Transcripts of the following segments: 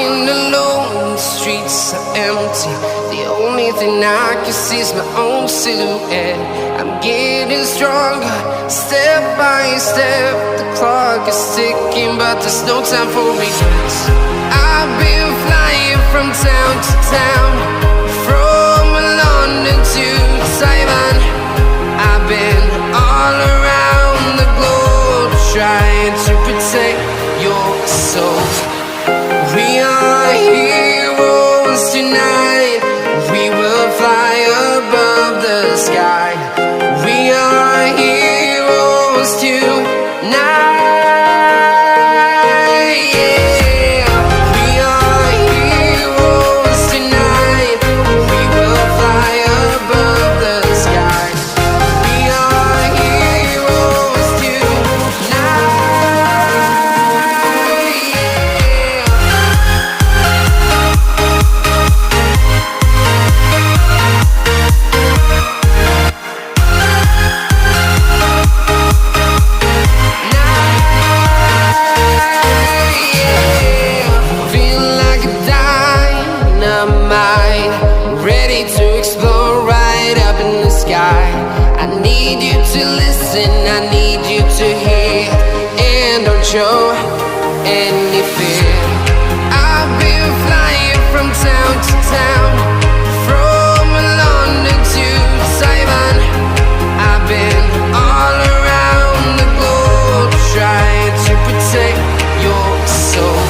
Walking alone, the streets are empty. The only thing I can see is my own silhouette. I'm getting stronger, step by step. The clock is ticking, but there's no time for regrets. I've been flying from town to town, from London to Taiwan. I've been all around the globe, trying to protect your soul. We are heroes tonight. We will fly above the sky. We are heroes tonight. Yeah. We are heroes tonight. We will fly above the sky. We are heroes tonight. Ready to explore right up in the sky. I need you to listen, I need you to hear, and don't show any fear. I've been flying from town to town, from London to Taiwan. I've been all around the globe, trying to protect your soul.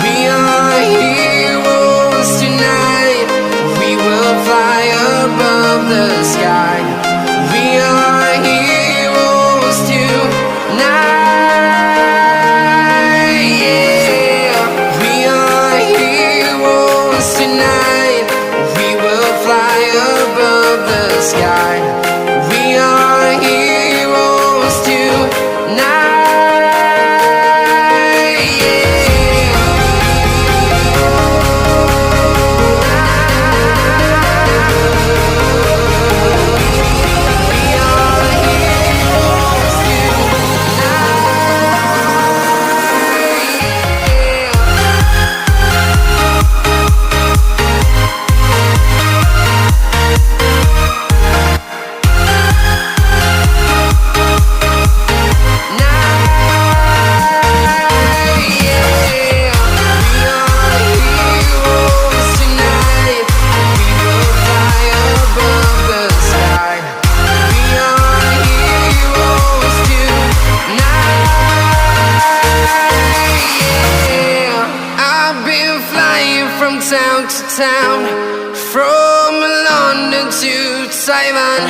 We are heroes tonight. We will fly above the sky. We are heroes tonight. Yeah. We are heroes tonight. We will fly above the sky. We are heroes tonight. From town to town, from London to Taiwan.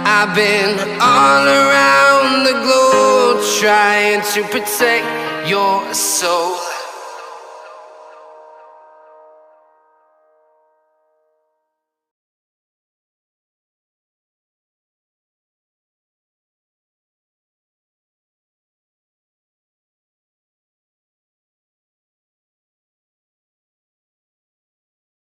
I've been all around the globe, trying to protect your soul.